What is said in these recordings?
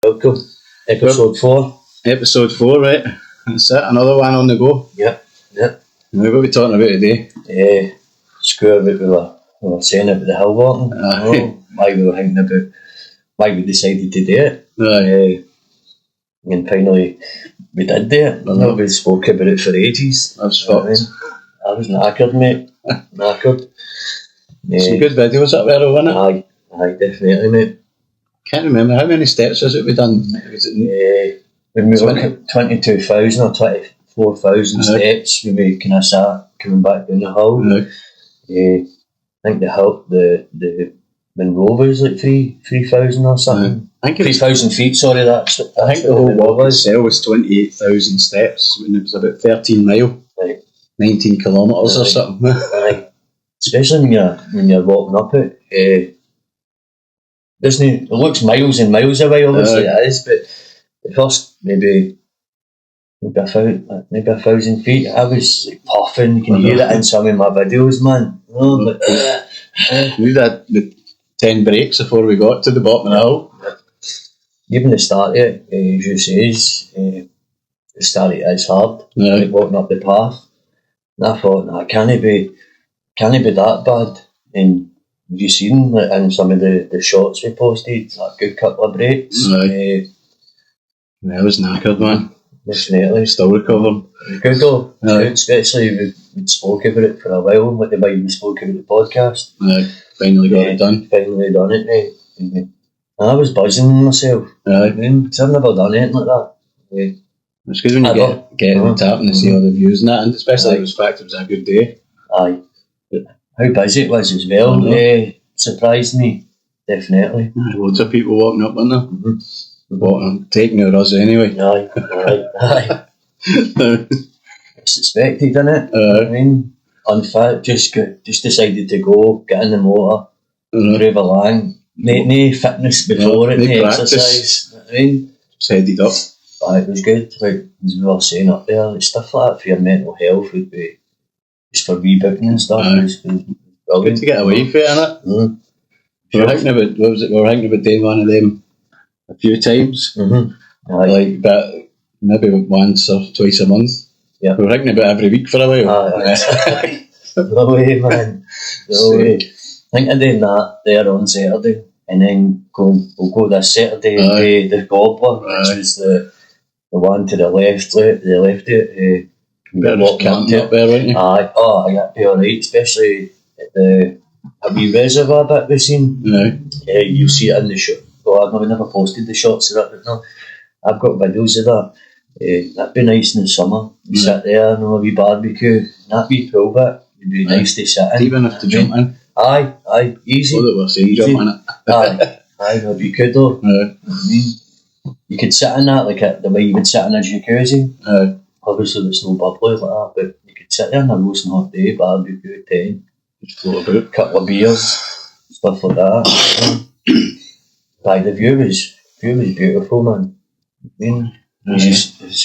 Welcome. Episode 4. Episode 4, right? That's it, another one on the go. Yep. Now, what are we talking about today? Screw about we were saying about the hill walking. Why we were thinking about why we decided to do it. And finally we did do it. We spoke about it for ages. I was fucked. I was knackered, mate. Knackered. Some good videos up there, wasn't it? Aye, definitely, mate. Can't remember how many steps was it we done? Was it when we were 22,000 or 24,000 steps when we kind of sat coming back down the hill. I think the Monroe was like 3,000 or something. I think 3,000 feet, sorry, that's I think the whole walk itself was 28,000 steps when it was about 13 mile. Right. 19 kilometres or something. Aye. Especially when you're walking up it. It looks miles and miles away, obviously it is, but the first maybe 1,000 feet, I was like, puffing. You can hear it in some of my videos, man. We had the 10 breaks before we got to the bottom of the hill. Even the start of it, as you say, the start of it is hard. Like walking up the path. And I thought, can't be that bad. And you seen like, in some of the shots we posted, a good couple of breaks. I was knackered, man. Definitely. Still recovering. Good though. Good, especially we'd spoke about it for a while, like the way we spoke about the podcast. Finally got it done. Finally done it, mate. I was buzzing myself. I've never done anything like that. It's good when you get on tap and see all the views and that, and especially it was a good day. Aye. How busy it was as well, surprised me, definitely. Loads of people walking up, weren't there? Walking, taking our us anyway. Aye. It's expected, innit? I mean, unfit, just decided to go, get in the motor, drive along. No fitness before it, no exercise. I mean, just headed up. It was good. Like as we were saying up there, stuff like that for your mental health would be just for rebooting and stuff. Good to get away from it, innit? We were thinking about doing one of them a few times. Like, but maybe once or twice a month. Yeah. We were thinking about every week for a while. No way, man. No way. I think I'm doing that there on Saturday, and then we'll go this Saturday and do the Gobbler, which is the one to the left of it. Better just camping up there, weren't you? That'd be alright, especially at the wee reservoir bit we've seen. You'll see it in the shot. Well, I've never posted the shots of that, but no, I've got videos of that. That'd be nice in the summer. You sit there and have a wee barbecue, that wee pool bit, it'd be nice to sit in. Even if to jump in. Aye, easy. All that we're saying, jump in it. Aye, that'd be good though. I mean, you could sit in that like the way you would sit in a jacuzzi. Obviously there's no bubbles like that, but you could sit there on a roasting hot day, barbecue, tent, just float about, couple of beers, stuff like that. The view was beautiful, man. I mean, as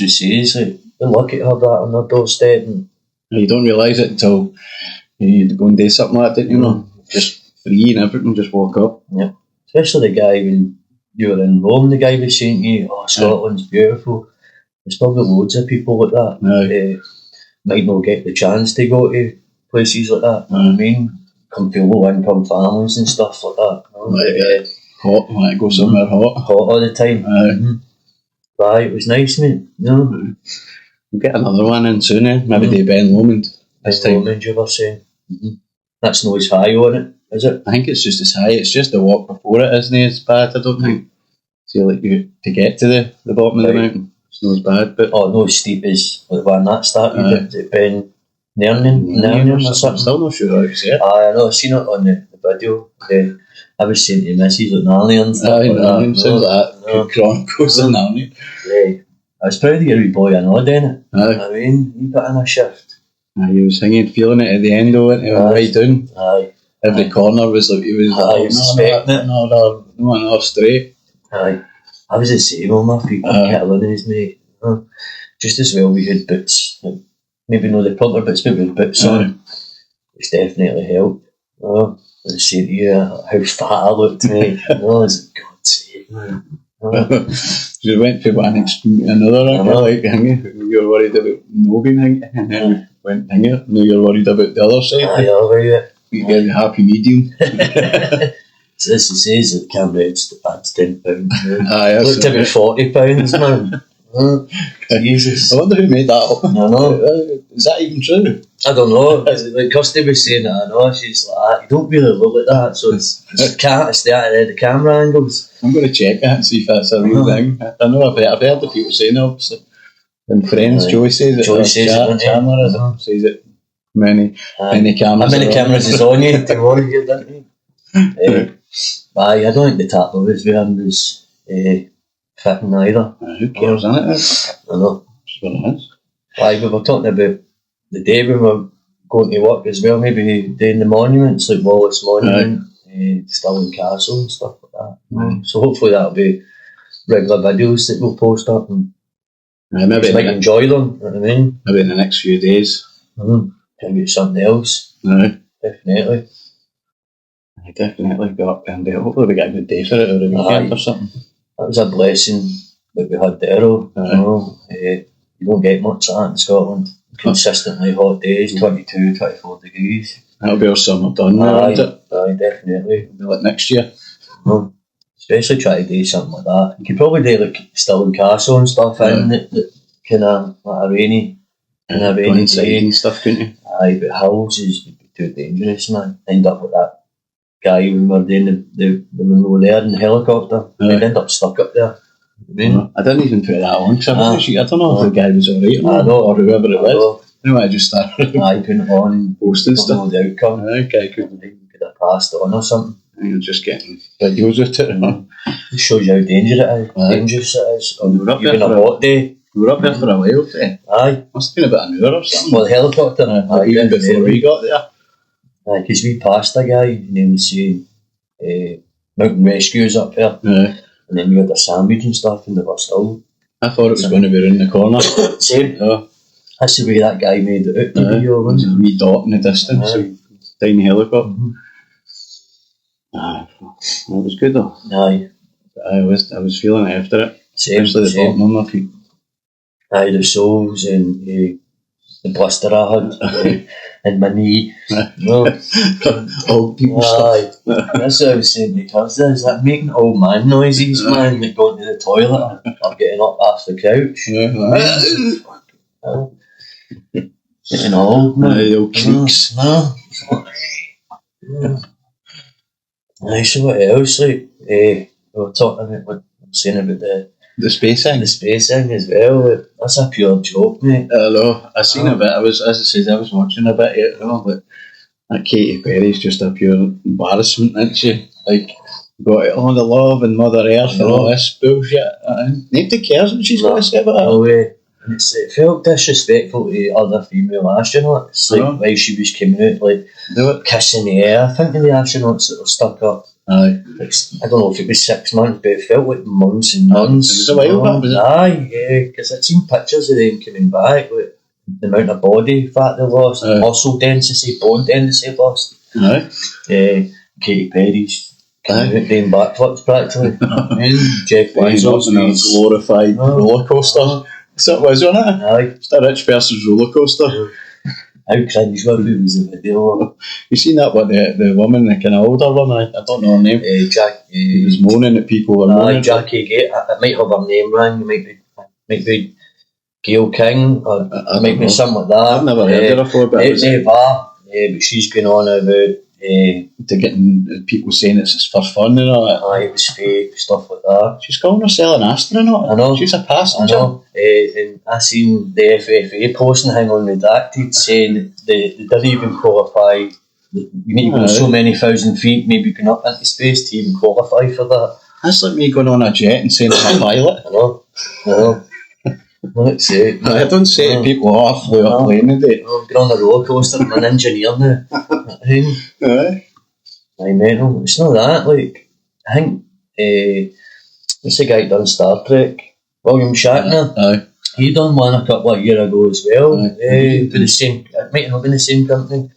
you say, it's like, we're lucky to have that on our doorstep. And you don't realise it until you go and do something like that, you know, just free and everything, just walk up. Yeah. Especially the guy when you were in Rome, the guy was saying to you, Scotland's beautiful. There's probably loads of people like that. Might not get the chance to go to places like that. You know what I mean? Come to low income families and stuff like that. Hot, want to go somewhere hot all the time. It was nice, mate. We'll get another one in soon, maybe do Ben Lomond this time. Lomond, you were saying. That's not as high on it, is it? I think it's just as high. It's just the walk before it isn't as bad, I don't think. So like you to get to the bottom of the mountain, it's not as bad, but not as steep as the one that started at Ben Nernan or something. I'm still not sure how to say it. I know, I've seen it on the video. I was saying to Mrs. like Narnia and stuff like that. Sounds like that. Chronicles of Narnia. I was proud of your wee boy, I know, didn't it? I mean, he put in a shift. He was hanging, feeling it at the end of it, right down. Every corner was like, he was suspecting it. No enough straight. I was the same on my feet, Catalonians, mate. Just as well we had boots, like, maybe not the proper boots, but with boots on. It's definitely helped. I was saying to you how fat I looked, mate. God's sake, man. You went from one extreme to another, like you're worried about no being hanging, and then we went hanging, now you're worried about the other side. You get the happy medium. So as he says, that the camera adds £10. Looked about £40, man. Jesus. I wonder who made that up. I know. Is that even true? I don't know. Like Kirsty was saying that, I know, she's like, you don't really look like that, so it's the camera angles. I'm going to check that and see if that's a real thing. I know I've heard the people saying it, obviously. And Friends, Joey says it. Chandler says it. Many cameras. How many cameras is on you? Tomorrow you didn't you? I don't think the tap of his hand was fitting either. Who cares, innit? I know. That's what it is. We were talking about the day when we were going to work as well, maybe doing the monuments, like Wallace Monument, Stirling Castle and stuff like that. So hopefully that'll be regular videos that we'll post up and maybe might enjoy them, you know what I mean? Maybe in the next few days. Can get something else. Definitely. I definitely got up and hopefully we get a good day for it or a weekend or something. That was a blessing that we had there. You don't get much of that in Scotland. Consistently hot days, 22, 24 degrees. That'll be our summer done now, won't it? Aye, definitely. Like next year. Especially try to do something like that. You could probably do like Stirling Castle and stuff in that kind of like a rainy day and stuff, couldn't you? Aye, but hills is too dangerous, man. End up with that guy when we were doing when we were there in the helicopter. We'd end up stuck up there. I didn't even put that on because I don't know if the guy was alright or whoever it was. I just started putting it on and posting stuff. The outcome. Okay, could have passed on or something. You're just getting videos with it. It shows you how dangerous it is. Even a hot day. We were up there for a while today. Aye. Must have been about an hour or something. Well, the helicopter. Even before we got there. Aye, because we passed a guy and he was saying mountain rescues up there. And then we had a sandwich and stuff and they were still. I thought it was going to be around the corner. Same. That's the way that guy made it out the video. It was a wee dot in the distance. Tiny helicopter. Aye. It was good though. Aye. I was feeling it after it. Same. Especially the bottom of my feet. Aye, the soles and the blister I had and my knee. Old people stuff. That's what I was saying because there's that making old man noises, man, like going to the toilet or getting up off the couch. Getting old, man. The old creaks. Aye, so what else? Like, we were talking about what I'm saying about the space thing. The space thing as well. That's a pure joke, mate. I know. I seen a bit. I was watching a bit. But that Katy Perry's just a pure embarrassment, isn't she? Like, got it on the love and Mother Earth and all this bullshit. Nobody cares what she's got to say about it. No way. It felt disrespectful to other female astronauts. Like, while she was coming out, like, kissing the air, thinking the astronauts that were stuck up. Aye. I don't know if it was 6 months, but it felt like months and months. It was a while back, was it? Aye, yeah, because I'd seen pictures of them coming back, like the amount of body fat they lost, muscle density, bone density lost. Aye. Katy Perry's coming out doing backflips practically. Jeff Bezos in a glorified roller coaster. So it was, wasn't it? Aye. Just a rich person's roller coaster. How cringeworthy was the video? You seen that? What the woman, the kind of older woman? I don't know her name. He was moaning at people were moaning. Jackie Gate. I might have her name wrong. It might be Gail King, or it might be something like that. I've never heard of her before, but but she's going on about to getting people saying it's for fun and all that. It was fake, stuff like that. She's calling herself an astronaut. I know. She's a passenger. I know. And I seen the FFA posting hang on redacted saying they didn't even qualify. You need to go so many thousand feet, maybe going up into space to even qualify for that. That's like me going on a jet and saying I'm a pilot. I know. Let's say. I don't say to people, I flew a plane today. Get on the roller coaster, I'm an engineer now. Aye, mental. It's not that, like, I think, what's the guy done Star Trek? William Shatner. He done one a couple of years ago as well. For the same, it might not been the same company.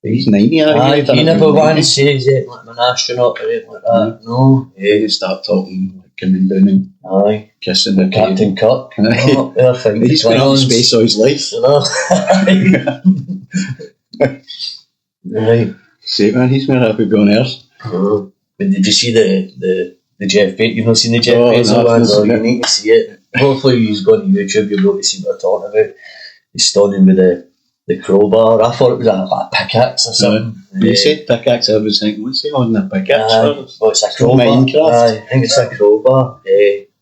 But he's 90, he never once says it, like I'm an astronaut or anything like that. No. You start talking like coming down and Aye. kissing the Captain Kirk. Aye. He's been on space all his life. You know? Right. See, man, he's more happy going on Earth. Oh. But did you see the Jeff Bezos? You've not seen the Jeff Bezos no, one? No, you need to see it. Hopefully he's going to YouTube, you'll be able to see what I'm talking about. He's standing with the crowbar. I thought it was a pickaxe or something. You said pickaxe, I was thinking, what's he on the pickaxe? Well, it's a crowbar. Minecraft. I think it's a crowbar.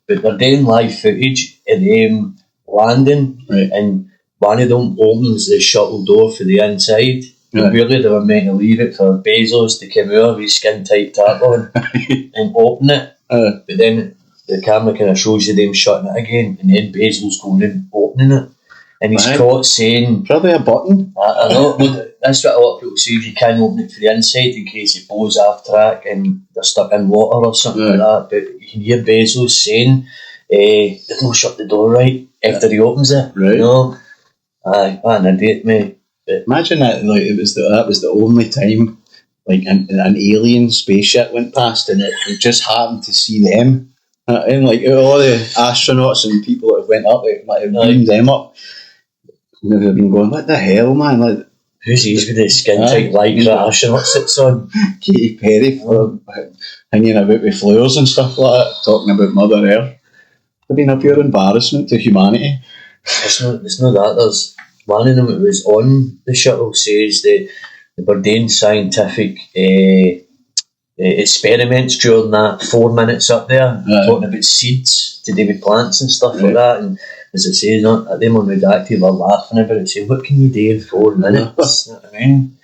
But they're doing live footage of them landing, right. And one of them opens the shuttle door for the inside. Right. Really, they were meant to leave it for Bezos to come out with skin tight tap on and open it. But then the camera kind of shows you them shutting it again, and then Bezos going and opening it. And he's caught saying... Probably a button. I know, that's what a lot of people say, you can't open it for the inside in case it blows off track and they're stuck in water or something like that. But you can hear Bezos saying, they've not shut the door right after he opens it. Right. You know? Aye, what an idiot, mate. But imagine that, like, that was the only time like an alien spaceship went past and it just happened to see them. And like all the astronauts and people that went up, it might have beamed them up. And they've been going, what the hell, man? Like, who's these with the skin tight like the astronaut sits on? Katy Perry for hanging about with flowers and stuff like that, talking about Mother Earth. It's been a pure embarrassment to humanity. It's not that. There's one of them that was on the shuttle says that they were doing scientific experiments during that 4 minutes up there, talking about seeds to do with plants and stuff like that. And as I say, at them on Redacted were laughing about it, saying, what can you do in 4 minutes? You know what I mean?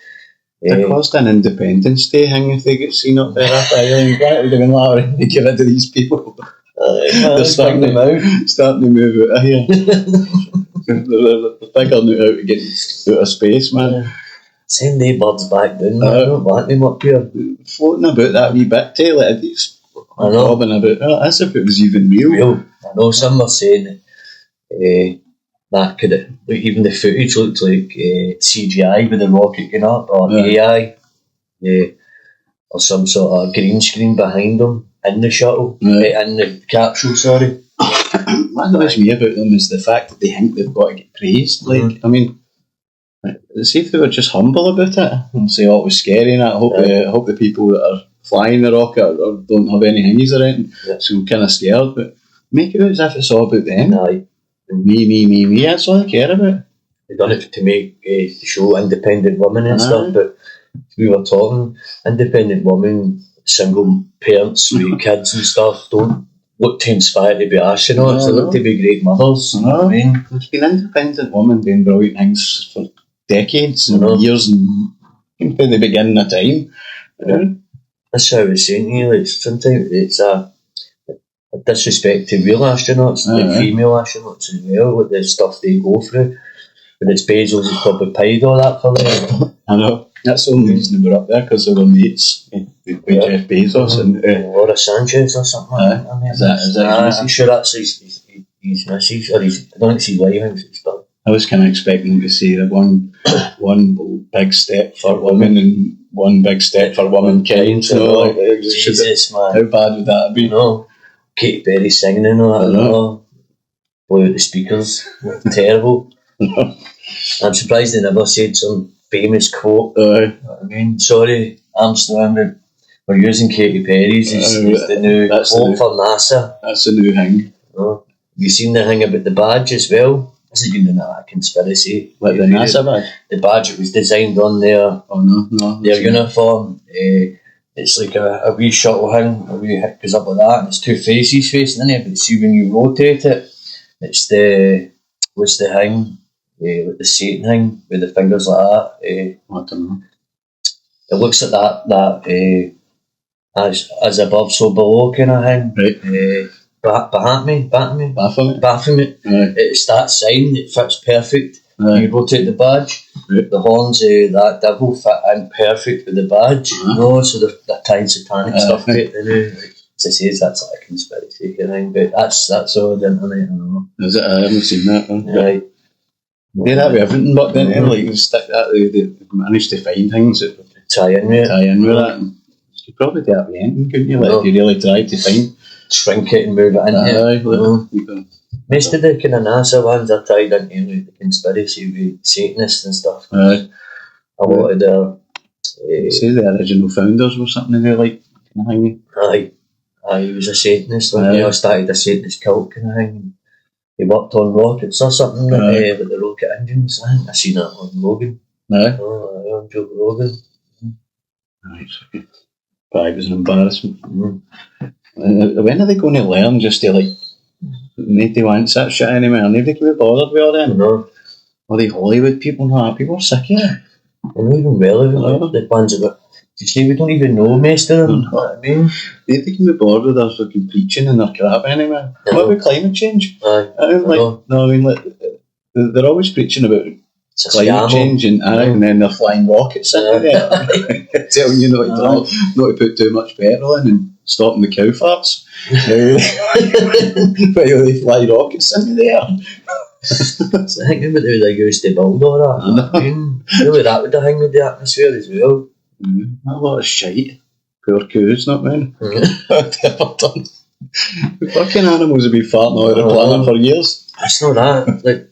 They caused an Independence Day hang if they get seen up there after Ireland. That would have been loud to get rid of these people. They're starting to move out of here. They're figuring out how to get out of space, man. Send the birds back down, man. I don't want them up here. Floating about that wee bit tail, it's bobbing about. As if it was even real. I know some were saying that could have, even the footage looked like CGI with the rocket going up, or AI, or some sort of green screen behind them in the shuttle, in the capsule, sorry. What annoys me about them is the fact that they think they've got to get praised. Like, I mean, see if they were just humble about it and say, oh, it was scary, and I hope the people that are flying the rocket or don't have any hingies or anything, so I'm kind of scared, but make it out as if it's all about them. Aye. Me, that's all I care about. They've done it to make to show independent women and stuff, but we were talking, independent women, single parents with kids and stuff, don't look to inspire to be astronauts, they look to be great mothers. I mean, there's been independent women doing brilliant things for decades and years and from the beginning of time. That's how I was saying to you, like, sometimes it's a disrespect to real astronauts, like female astronauts as well, with the stuff they go through. But it's Bezos who's probably paid all that for them. I know. That's the only reason they were up there, because they were mates with Jeff Bezos and Laura Sanchez or something like that. I mean, is that I'm sure that's his missus, or I don't think it's his wife, I think it's his dog. I was kind of expecting to see that one big step for women and one big step for womankind. So, Jesus, man. How bad would that be? No. Katy Perry singing and all that. I know. Blow out the speakers. Terrible. I'm surprised they never said some famous quote. You know what I mean? Sorry, Armstrong, but we're using Katy Perry's as the new quote for NASA. That's the new thing. Have you seen the thing about the badge as well? This has been another conspiracy. Like the NASA badge? The badge, it was designed on their their uniform. It's like a wee shuttle thing, a wee hit goes up like that, and it's two faces facing in it, but see when you rotate it, it's what's the thing? With the Satan thing, with the fingers like that. I don't know. It looks like that as above, so below kind of thing. Right. Baphomet. It's that sign, it fits perfect. You rotate the badge, the horns, that devil fit in perfect with the badge. So they're tying satanic stuff to it. As I say, that's like a conspiracy thing, but that's all the internet. I don't know. Is it? I haven't seen that. Right. They that with everything, but then like you stick that, they managed to find things that tie in with that. And you could probably do that with anything, couldn't you? Like if you really tried to find shrink it and move it into it. Most of the kind of NASA ones are tied into like, the conspiracy with Satanists and stuff. A lot of their... say the original founders were something they like, kind of thing. He was a Satanist. He all started a Satanist cult kind of thing. He worked on rockets or something with the rocket engines. I think I seen that on Logan. On Joe Rogan. But it was an embarrassment. When are they going to learn just to like nobody wants that shit anymore? Nobody can be bothered with all them. All the Hollywood people and that, people are sick of it. They're not even relevant. The ones about you see, we don't even know most of them. You know what I mean? They can be bothered with their fucking preaching and their crap anymore. What about climate change? They're always preaching about climate change and then they're flying rockets into there. Telling you not to put too much petrol in and stopping the cow farts. But they fly rockets into there. I think about they used to build all that. I mean, really that would have hung with the atmosphere as well. A lot of shite. Poor cows, not men. Ever done. Fucking animals have been farting all over the planet for years. It's not that. Like,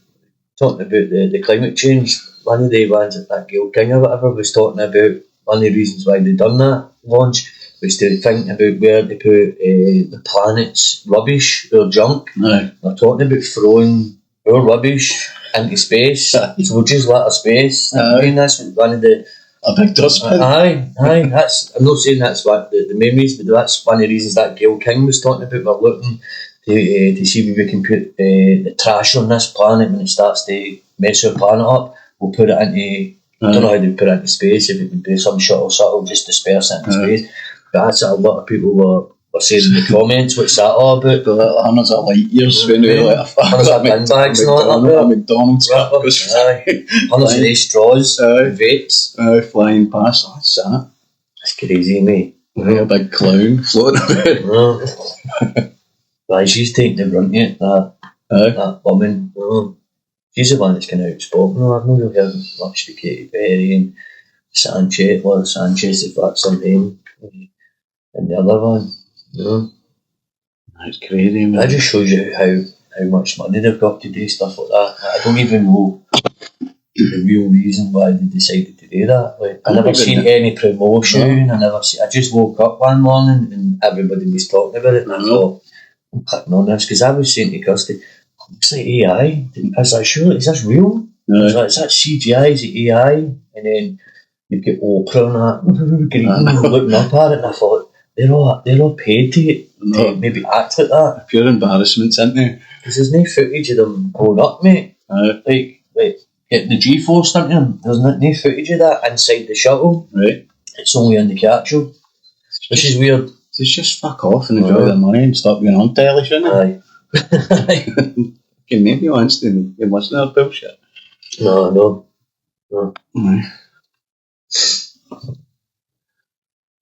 talking about the climate change, one of the ones that Gail King or whatever was talking about, one of the reasons why they done that launch was to think about where they put the planet's rubbish or junk. They're talking about throwing our rubbish into space. So we'll just let our space. I mean, that's one of the... A big dustbin. That's. I'm not saying that's what the main reason, but that's one of the reasons that Gail King was talking about. We're looking to see if we can put the trash on this planet when it starts to mess our planet up. We'll put it into... I don't know how they put it into space, if it would be some shuttle just disperse it into space. But that's what a lot of people were saying in the comments. What's that all about? Hundreds of light years when we let a bin bags and all that. A McDonald's cup goes hundreds of these straws, vapes. Flying past. That's that. That's crazy, mate. A big clown floating about. But she's taking the brunt of it, that woman. She's the one that's kind of outspoken. I've not really heard much to Katy Perry and Sanchez, if that's her name. And the other one, That's crazy, man. That just shows you how much money they've got to do stuff like that. I don't even know the real reason why they decided to do that. Like, I never seen any promotion. I just woke up one morning and everybody was talking about it, and I thought, I'm clicking on this, because I was saying to Kirsty, it's like AI. I was like, sure, is this real? Is that CGI? Is it AI? And then you've got Oprah and that looking up at it, and I thought, they're all paid to maybe act like that. Pure embarrassment, isn't it? Because there's no footage of them going up, mate. Like getting the G-force into them. There's no footage of that inside the shuttle. Right. It's only in the capsule. Which is weird. They just fuck off and enjoy their money and stop being on telly, shouldn't they? Maybe wants to listen to that bullshit. No.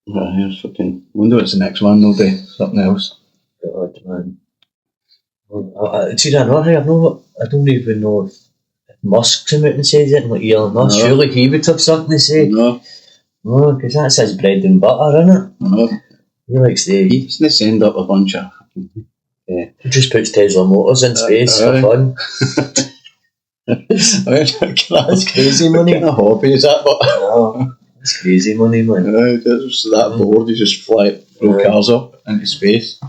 Here's fucking... wonder what's the next one they'll do. Something else. God, man. See, I don't even know if Musk came out and says it, like Elon Musk. Surely he would have something to say. No, because that's his bread and butter, isn't it? He likes to... He doesn't send up a bunch of... He just puts Tesla motors in space for fun. That's crazy money. What kind of hobby is that? But it's crazy money, man. That board, you just throw cars up into space.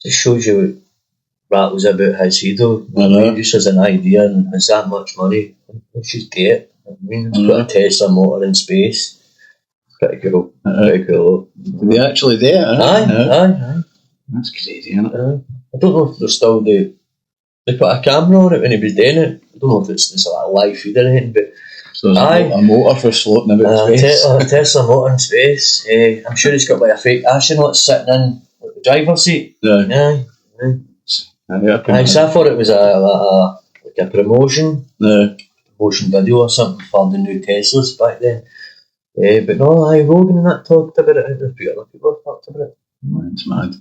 Just shows you what rattles about his head, though. He just has an idea and has that much money. Let's just get it. I mean, put a Tesla motor in space. Pretty cool. Pretty cool. Are they actually there? Aye. That's crazy, isn't it? I don't know if they're still they put a camera on it when he was doing it. I don't know if it's like a live feed or anything, but so there's a motor for floating about space. A Tesla motor in space. I'm sure it's got like a fake astronaut sitting in the driver's seat. Aye. So I thought it was a promotion video or something for the new Teslas back then. But no, Rogan and that talked about it. There's a few other people have talked about it. It's mad.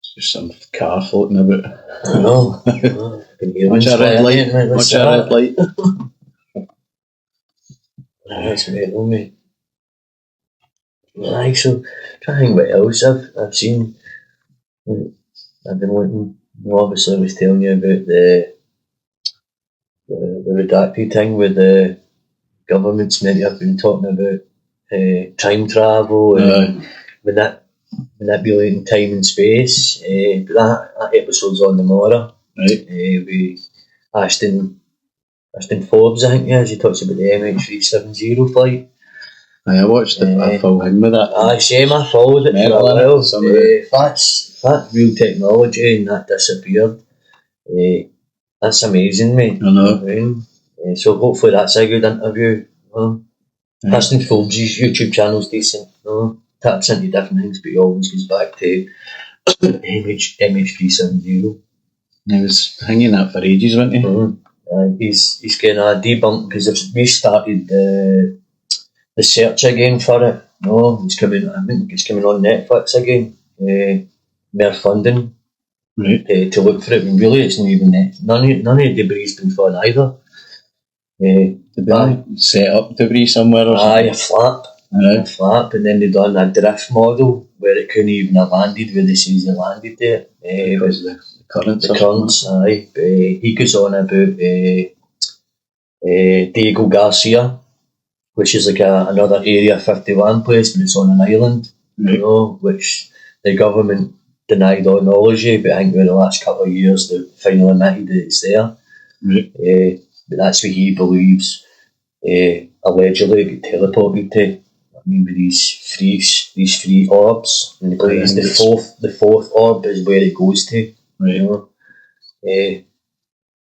It's just some car floating about. I know. Watch a red light. Watch a red light. That's mental, mate. So trying to think what else I've seen. I've been looking. Obviously, I was telling you about the redacted thing with the government's meant to have been talking about time travel and manipulating time and space. But that episode's on tomorrow. Right. With Ashton Forbes, I think, yeah, he talks about the MH370 flight. I watched a full thing with that. Same, I followed it for a while. That's real technology and that disappeared. That's amazing, mate. I know. So hopefully that's a good interview. Ashton Forbes' YouTube channel's decent. Taps into different things, but he always goes back to MH370. He was hanging that for ages, wasn't he? He's going to debunk because they've restarted the search again for it. It's coming. I think it's coming on Netflix again. More funding to look for it. And really, it's not even none of the debris been found either. Did they set up debris somewhere or something? A flap, and then they done a drift model where it couldn't even have landed where they say it landed there. Because the currents. He goes on about Diego Garcia, which is like another Area 51 place, but it's on an island, which the government denied all knowledge of, but I think in the last couple of years they finally admitted that it's there. But that's what he believes allegedly got teleported to. With these three orbs, and he believes the fourth orb is where it goes to.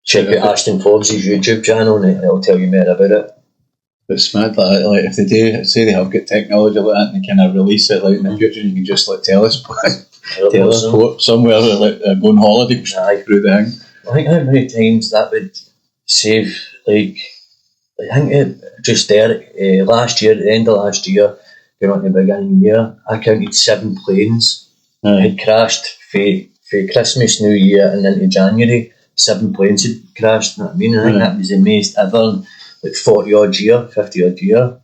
Check out Ashton Forbes' YouTube channel and it'll tell you more about it. It's mad, like if they do say they have got technology like that and they kind of release it like in the future, you can just like teleport somewhere, like go on holiday through the thing. I think how many times that would save, like, I think it just there last year, at the end of last year, going on to the beginning of the year, I counted 7 planes had crashed for Christmas, New Year and into January. 7 planes had crashed, you know what I mean? I think that was the most ever in like 40 odd year, 50 odd year.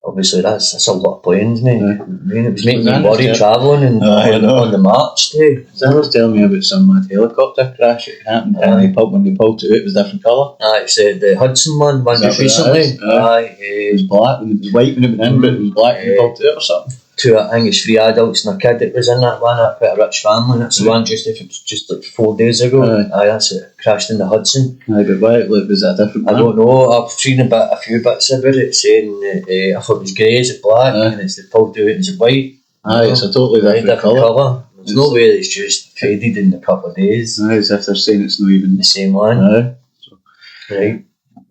Obviously that's a lot of planes, mate. I mean, it was making me worry travelling and on the march too. Someone was telling me about some mad helicopter crash that happened and when they pulled it out, it was a different colour. It's the Hudson one just recently. It was black, and it was white when it went in, but it was black when they pulled it out or something. I think it's 3 adults and a kid that was in that one, quite a rich family. That's the one just like 4 days ago. That's it, crashed in the Hudson. But why? Was it a different one? I don't know. I've seen a few bits about it saying I thought it was grey, is it black, and it's the pulled out, is it white? It's a totally different colour. There's no way it's just faded in a couple of days. As if they're saying it's not even the same one. Right.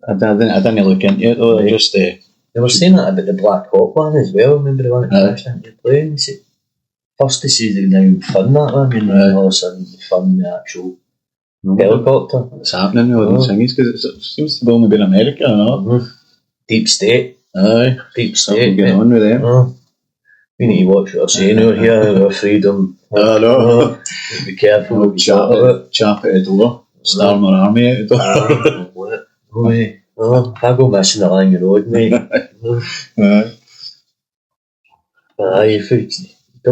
I didn't look into it though. Just they were saying that about the Black Hawk one as well. Remember the one that crashed into the plane? They said, first they say they're now fund that one, and then all of a sudden they fund the actual helicopter. What's happening with all these things? Because it seems to be only been America, Deep state. Deep state. Something going on with them. We need to watch what we're saying over here, our freedom. Be careful what we chap at the door. Storm our army out the door. I go missing along the road, mate. If you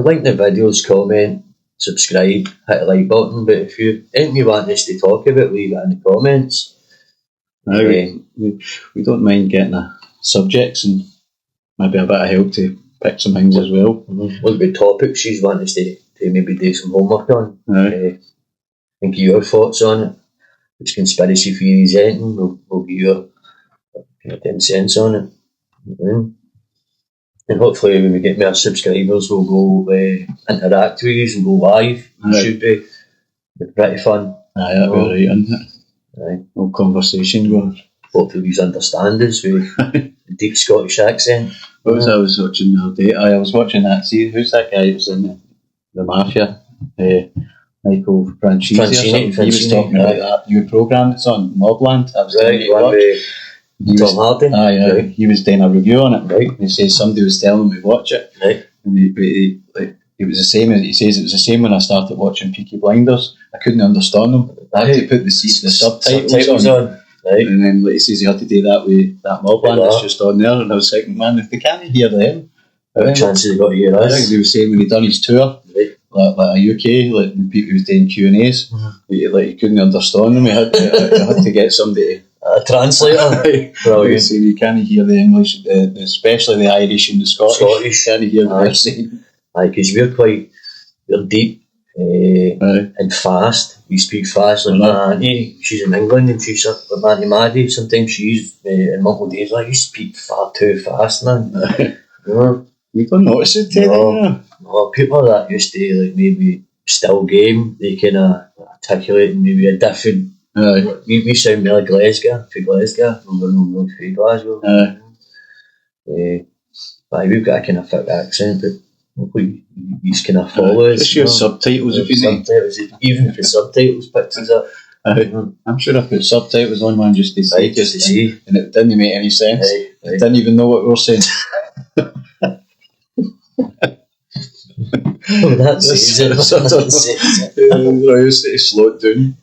like the videos, comment, subscribe, hit the like button. But if you anything you want us to talk about, leave it in the comments. We don't mind getting subjects and maybe a bit of help to pick some things as well. What about topics you want us to maybe do some homework on? Think of your thoughts on it. Which conspiracy theories anything, we'll give you 10 cents on it. And hopefully when we get more subscribers we'll go interact with you and go live. It should be pretty fun. That'll be alright, isn't it? No conversation going. Hopefully we understand us with a deep Scottish accent. What was I was watching the other day? I was watching that. See, who's that guy who was in the Mafia? Michael Francini. He was talking about that new programme that's on Mobland. That was Tom Hardy. He was doing a review on it, right? And he says somebody was telling him to watch it, right? And it was the same. He says it was the same when I started watching Peaky Blinders. I couldn't understand them. I had to put the subtitles on. Right. And then he says he had to do that with that Mobland that's just on there. And I was like, man, if they can't hear them, what chances they got to hear us? I think they were saying when he done his tour, like a UK, like when people was doing Q&As, you couldn't understand them. You had to get somebody. A translator. Brilliant. So you can't hear the English, especially the Irish and the Scottish. You can't hear what they're saying. Because we're deep and fast. We speak fast. Like my auntie, she's in England and she's like my auntie Maddie. Sometimes she's in my Uncle Dave's like, you speak far too fast, man. You don't notice it, Teddy. No, people that used to like maybe still game, they kind of articulate maybe a different. We sound more like Glasgow, for Glasgow. We're not for Glasgow. But we've got a kind of thick accent, but hopefully you kind of follow us. Just your subtitles if you need. Even if the subtitles picks us up. I'm sure I put subtitles on one just to see, and it didn't make any sense. I didn't even know what we were saying. Oh, that's easy. I used to slow it down.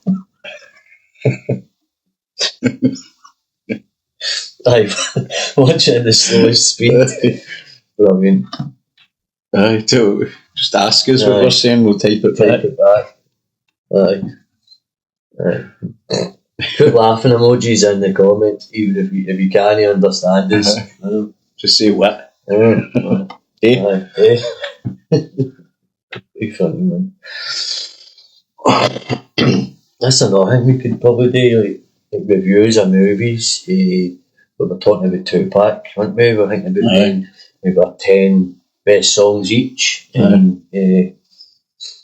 Watch it in the slowest speed. Brilliant. Just ask us what we're saying, we'll type it back. Put laughing emojis in the comments, even if you can't understand us. Just say what? Big fun, man. That's another thing we could probably do, like reviews of movies. We were talking about Tupac, weren't we? We were thinking about maybe 10 best songs each, and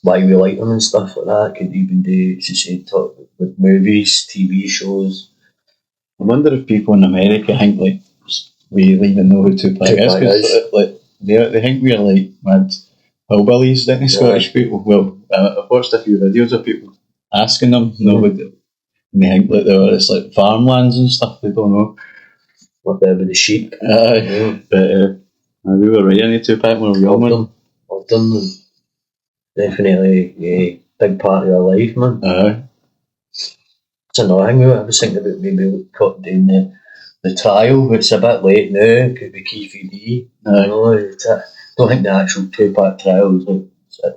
why we like them and stuff like that. Could even do, as you say, talk with movies, TV shows. I wonder if people in America think like we even know who Tupac is, because like they think we're like mad hillbillies, don't they, Scottish people? Well, I've watched a few videos of people asking them, and they think like it's like farmlands and stuff. They don't know. What about the sheep? But we were right into Tupac when we were young. Loved them. And definitely a big part of our life, man. It's another thing I was thinking about, maybe cut down the trial. It's a bit late now. Could be Keith D. I don't think the actual Tupac trial is like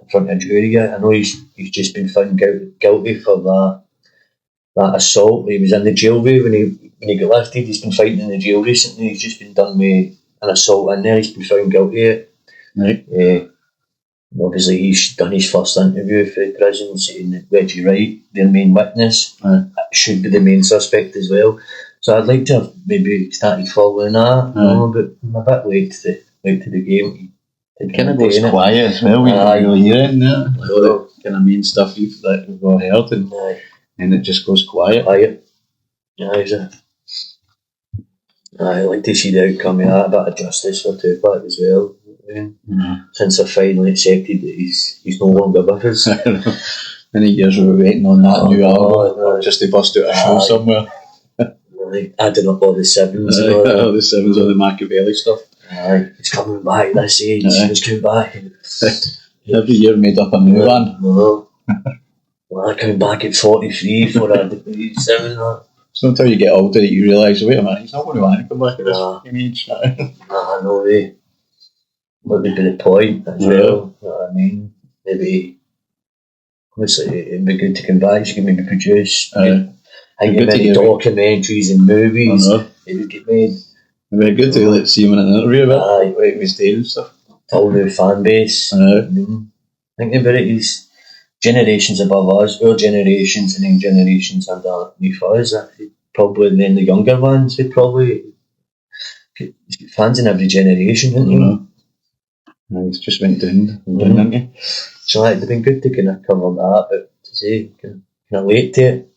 in front of a jury yet. I know he's just been found guilty for that assault. He was in the jail when he got lifted. He's been fighting in the jail recently. He's just been done with an assault in there. He's been found guilty. Obviously, he's done his first interview for the prison, saying that Reggie Wright, their main witness, should be the main suspect as well. So I'd like to have maybe started following that, but I'm a bit late to the game. It kind of goes quiet as well. We don't really hear it now. Like all the kind of main stuff that we've all heard, and it just goes quiet. I like to see the outcome of that, a bit of justice for Tupac as well. Since I finally accepted that he's no longer with us. Many years we were waiting on that new album, just to bust out a show somewhere. Adding up all the sevens. All the sevens, all the Machiavelli stuff. He's coming back this age, he's coming back. Every year made up a new one. Well, I come back at 43 for a degree 7. It's not until you get older that you realise, wait a minute, he's not going to want to come back at this fucking age. No way. What would be the point as well? You know what I mean? Maybe, obviously, it'd be good to come back. You can maybe produce many documentaries and movies. It would get made. It'd be good to see him in an interview about what he was doing and stuff. Whole new fan base. Thinking about it, he's generations above us, our generations, and then generations underneath us. Probably then the younger ones would probably get fans in every generation, wouldn't you? He's just went down, didn't he? So it'd have been good to kind of cover that, but to say kind of late to it.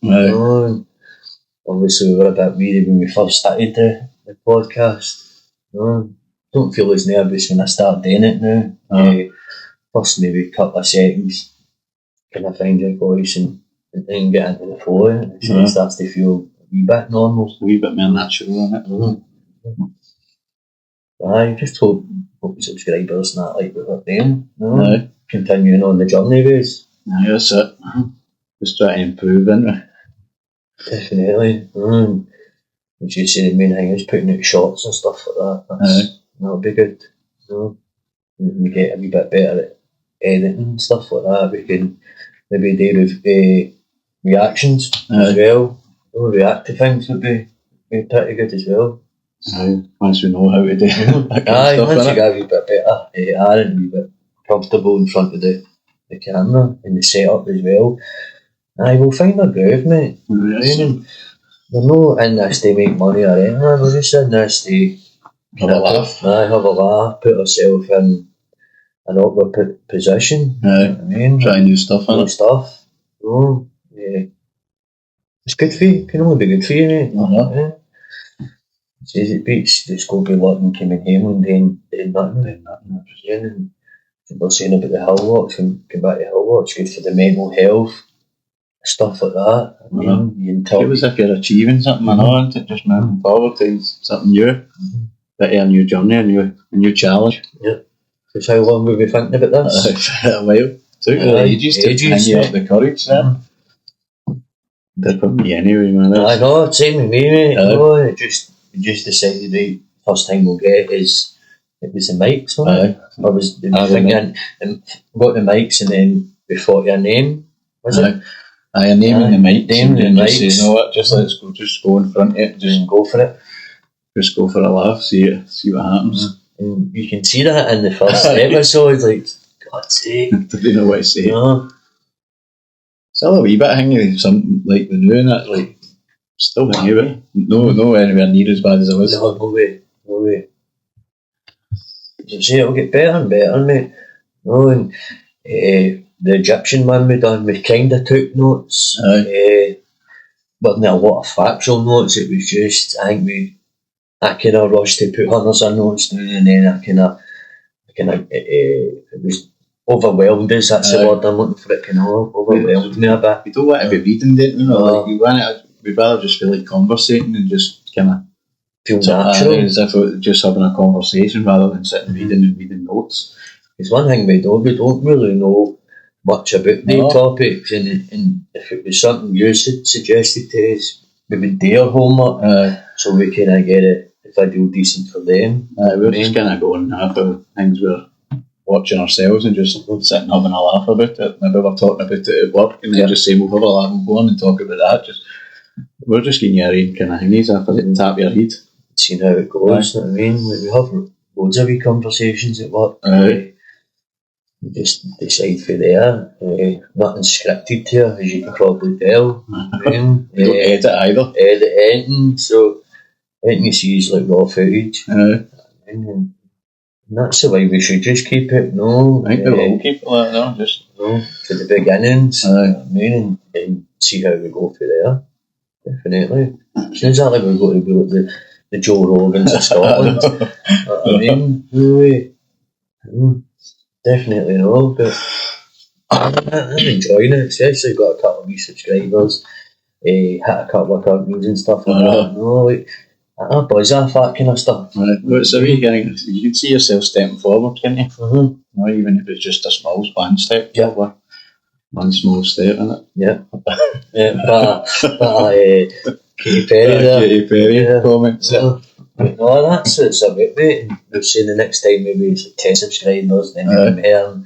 Obviously, we were a bit weary when we first started the podcast. Don't feel as nervous when I start doing it now. First, maybe a couple of seconds, kind of find your voice and then get into the flow. It starts to feel a wee bit normal, a wee bit more natural, isn't it? I just hope the subscribers and that like what we're doing. Continuing on the journey, guys. That's it. Just try to improve, isn't it? Definitely. As you say, the main thing is putting out shots and stuff like that. That'll be good. We get a wee bit better at editing and stuff like that, we can maybe do reactions as well. React to things would be pretty good as well. Once we know how to do that kind of stuff, once you get a wee bit better, and a wee bit comfortable in front of the camera and the setup as well. We'll find a groove, mate. We're not in this to make money or anything, we're just in this to have a laugh. Have a laugh, put ourselves in an awkward position. Try new stuff. It's good for you. It can only be good for you, mate. Says it beats just go be working, coming home and doing nothing. And they're saying about the hill walks and come back to hill walks, good for the mental health, stuff like that. You can feel as if you're achieving something, isn't it? Just moving forward to something new, a new journey, a new challenge. Yeah. Because how long have we been thinking about this? A while. Took ages to bring up the courage then. Did for me anyway, man. I know, same with me, mate. We just decided the first thing we'll get is it was the mics, wasn't it? I was thinking and got the mics and then we thought your name, was it? A name and the mics. Name and the mics. Just say, you know what, just go in front of it, just go for it. Just go for a laugh, see what happens. And you can see that in the first episode, like, God's sake. Didn't know what to say. No. Still a wee bit hanging, something like the new and that, like, still hanging with it. No anywhere near as bad as I was. No way. So see, it'll get better and better, mate. No, and the Egyptian one we done, we kind of took notes. But not a lot of factual notes, it was just, I think I kind of rushed to put hundreds of notes down, and then I kind of it was overwhelmed, is that's the word I'm looking for, it kind of overwhelmed me a bit. We don't want to be reading, don't we? Like, we'd rather just feel like conversating and just kind of feel natural. As if we're just having a conversation rather than sitting reading notes. It's one thing we don't really know much about the topics, and if it was something you suggested to us, we would do our homework, so we kind of get a video decent for them. We're just kind of going half of things we're watching ourselves and just sitting having a laugh about it. Maybe we're talking about it at work and then just say we'll have a laugh and go on and talk about that. We're just getting your own kind of thingies after it and tap your head. Seeing how it goes, you know what I mean? Like, we have loads of wee conversations at work. We just decide for there. Nothing's scripted here, as you can probably tell. We don't edit either. Edit anything, so anything you see is like raw footage. And that's the way we should just keep it. No, I think we will keep it like that, just to the beginnings. And see how we go through there. Definitely. It's exactly like we're going to be like the Joe Rogans of Scotland. I mean, really. Definitely no, but I'm enjoying it, especially got a couple of wee subscribers, hit a couple of companies and stuff like that. No, like, I buzz off that kind of stuff. Well, it's a wee thing, you can see yourself stepping forward, can't you? No, even if it's just a small one step. Yeah. One small step in it. Yeah. But Katy Perry there. Katy Perry comments. No, that's it's a bit, mate. We've seen the next time maybe it's like 10 subscribers, then and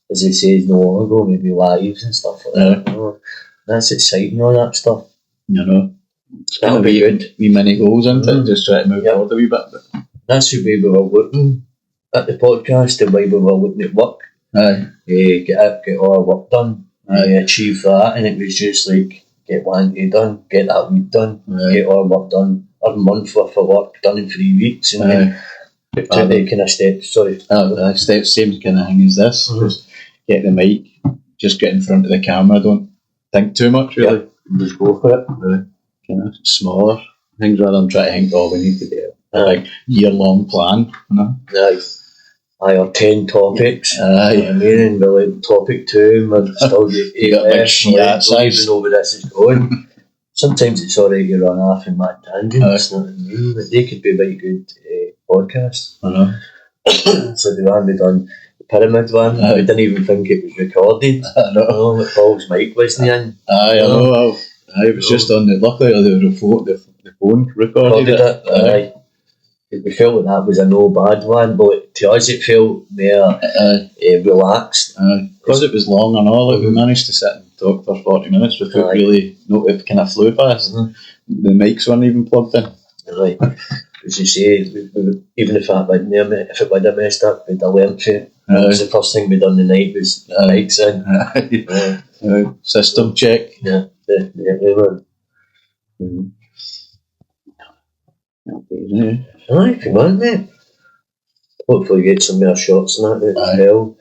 as they say no long ago, maybe lives and stuff like that. No, that's exciting, all that stuff. You know. That'll be good. Wee mini goals into it, just try to move forward a wee bit. That's the way we were looking at the podcast, the way we were looking at work. Get all our work done, achieve that, and it was just like get one day done, get that week done, get all our work done, a month worth of work done in 3 weeks, and then took the kind of steps. Steps, same kind of thing as this. Just get the mic, just get in front of the camera. Don't think too much, really. Just go for it. Really, kind of smaller things rather than try to think, we need to do a big year-long plan. You know? Or 10 topics. I mean, and we're like topic 2, and we're still even know where this is going. Sometimes it's alright you run off in mad tangents, you know what I mean? But they could be very good podcasts. So the one we done, the pyramid one, we didn't even think it was recorded. But Paul's mic wasn't in. I know. It was just on the, luckily the phone recorded it. we felt like that was a no bad one, but to us it felt more relaxed. Because it was long and all, we managed to sit and talk for 40 minutes without really, it kind of flew past. The mics weren't even plugged in. Right. As you say, even if it would have messed up, we'd have learnt from it. The first thing we done the night was mics in. System check. Yeah, we were. Aye, come on, mate. Hopefully get some more shots in that as well.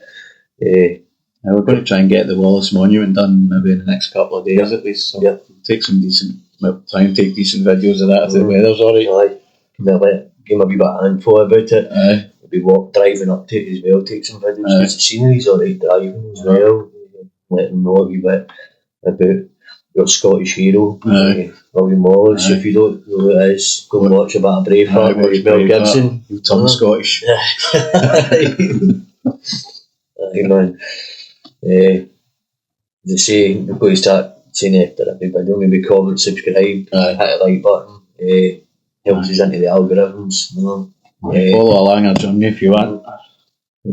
We're going to try and get the Wallace Monument done maybe in the next couple of days at least. So take some try and take decent videos of that if the weather's alright. Aye. Give me a wee bit of info about it. Maybe driving up to it as well, take some videos. Because the scenery's alright driving as well. Let them know a wee bit about your Scottish hero, William Wallace. If you don't know who it is, go and watch a bit of Braveheart with Mel Gibson. You'll turn Scottish. Aye, man. They say we're going to start saying after every video, maybe comment, subscribe, hit the like button, helps us into the algorithms, you know. Follow along our journey if you want.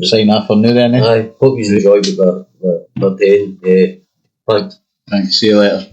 Sign off for now then. Hope you enjoyed what we're doing. Thanks. Thanks, see you later.